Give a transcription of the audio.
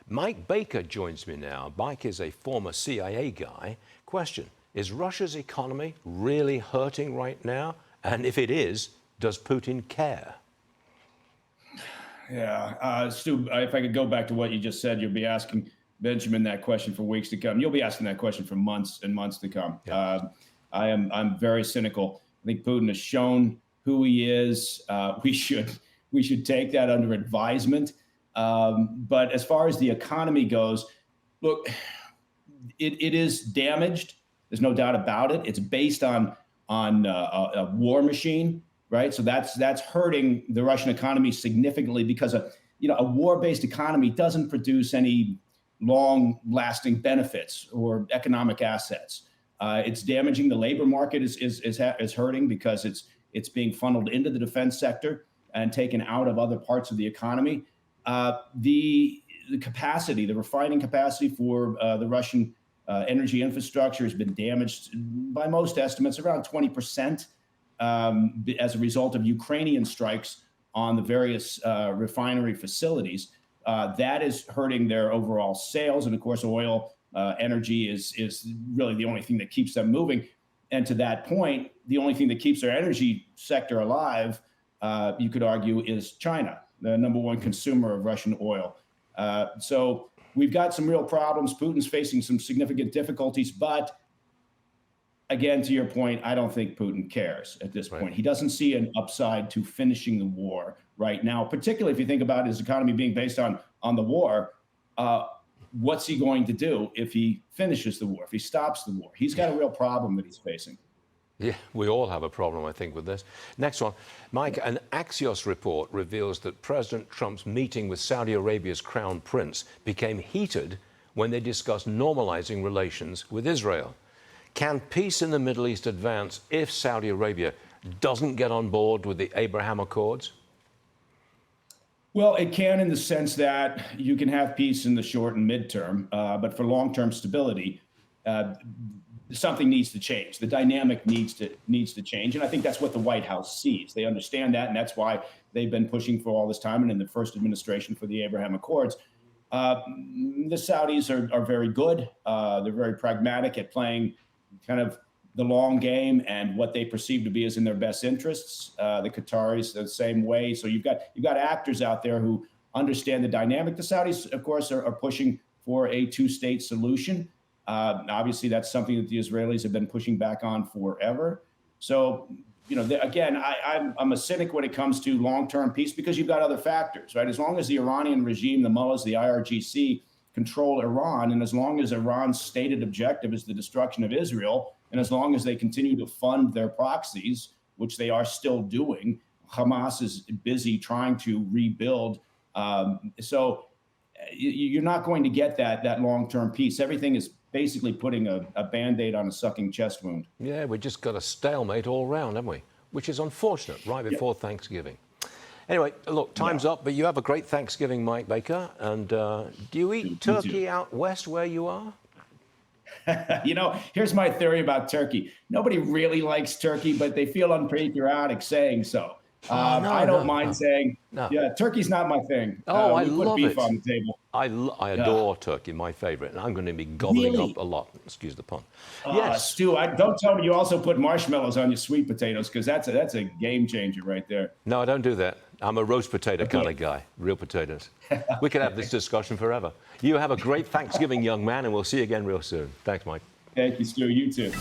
Mike Baker joins me now. Mike is a former CIA guy. Question, is Russia's economy really hurting right now? And if it is, does Putin care? Yeah, Stu, if I could go back to what you just said, you'll be asking Benjamin that question for weeks to come. You'll be asking that question for months and months to come. Yeah. I'm very cynical. I think Putin has shown who he is. We should take that under advisement. But as far as the economy goes, look, it is damaged. There's no doubt about it. It's based on a war machine, right? So that's hurting the Russian economy significantly because a war-based economy doesn't produce any long-lasting benefits or economic assets. It's damaging the labor market is hurting because it's being funneled into the defense sector and taken out of other parts of the economy. The capacity, the refining capacity for the Russian energy infrastructure has been damaged by most estimates around 20% as a result of Ukrainian strikes on the various refinery facilities. That is hurting their overall sales. And of course, oil, energy is really the only thing that keeps them moving. And to that point, the only thing that keeps their energy sector alive, you could argue, is China, the number one consumer of Russian oil. So we've got some real problems. Putin's facing some significant difficulties, but again, to your point, I don't think Putin cares at this point. He doesn't see an upside to finishing the war right now, particularly if you think about his economy being based on the war. What's he going to do if he finishes the war, if he stops the war? He's got a real problem that he's facing. Yeah, we all have a problem, I think, with this. Next one. Mike, an Axios report reveals that President Trump's meeting with Saudi Arabia's crown prince became heated when they discussed normalizing relations with Israel. Can peace in the Middle East advance if Saudi Arabia doesn't get on board with the Abraham Accords? Well, it can in the sense that you can have peace in the short and midterm, but for long-term stability, something needs to change. The dynamic needs to change, and I think that's what the White House sees. They understand that, and that's why they've been pushing for all this time, and in the first administration for the Abraham Accords. The Saudis are very good. They're very pragmatic at playing kind of the long game and what they perceive to be as in their best interests. The Qataris the same way. So you've got actors out there who understand the dynamic. The Saudis, of course, are pushing for a two-state solution. Obviously, that's something that the Israelis have been pushing back on forever. So, again, I'm a cynic when it comes to long-term peace because you've got other factors, right? As long as the Iranian regime, the mullahs, the IRGC control Iran, and as long as Iran's stated objective is the destruction of Israel, and as long as they continue to fund their proxies, which they are still doing, Hamas is busy trying to rebuild. So you're not going to get that long-term peace. Everything is basically putting a Band-Aid on a sucking chest wound. Yeah, we just got a stalemate all round, haven't we? Which is unfortunate, right before Thanksgiving. Anyway, look, time's up, but you have a great Thanksgiving, Mike Baker. And do you eat turkey out west where you are? Here's my theory about turkey. Nobody really likes turkey, but they feel unpatriotic saying so. I don't mind saying, yeah, turkey's not my thing. Oh, I love beef on the table. I adore turkey, my favorite, and I'm going to be gobbling up a lot. Excuse the pun. Yes, Stu. Don't tell me you also put marshmallows on your sweet potatoes, because that's a game changer right there. No, I don't do that. I'm a roast potato kind of guy. Real potatoes. We could have this discussion forever. You have a great Thanksgiving, young man, and we'll see you again real soon. Thanks, Mike. Thank you, Stu. You too.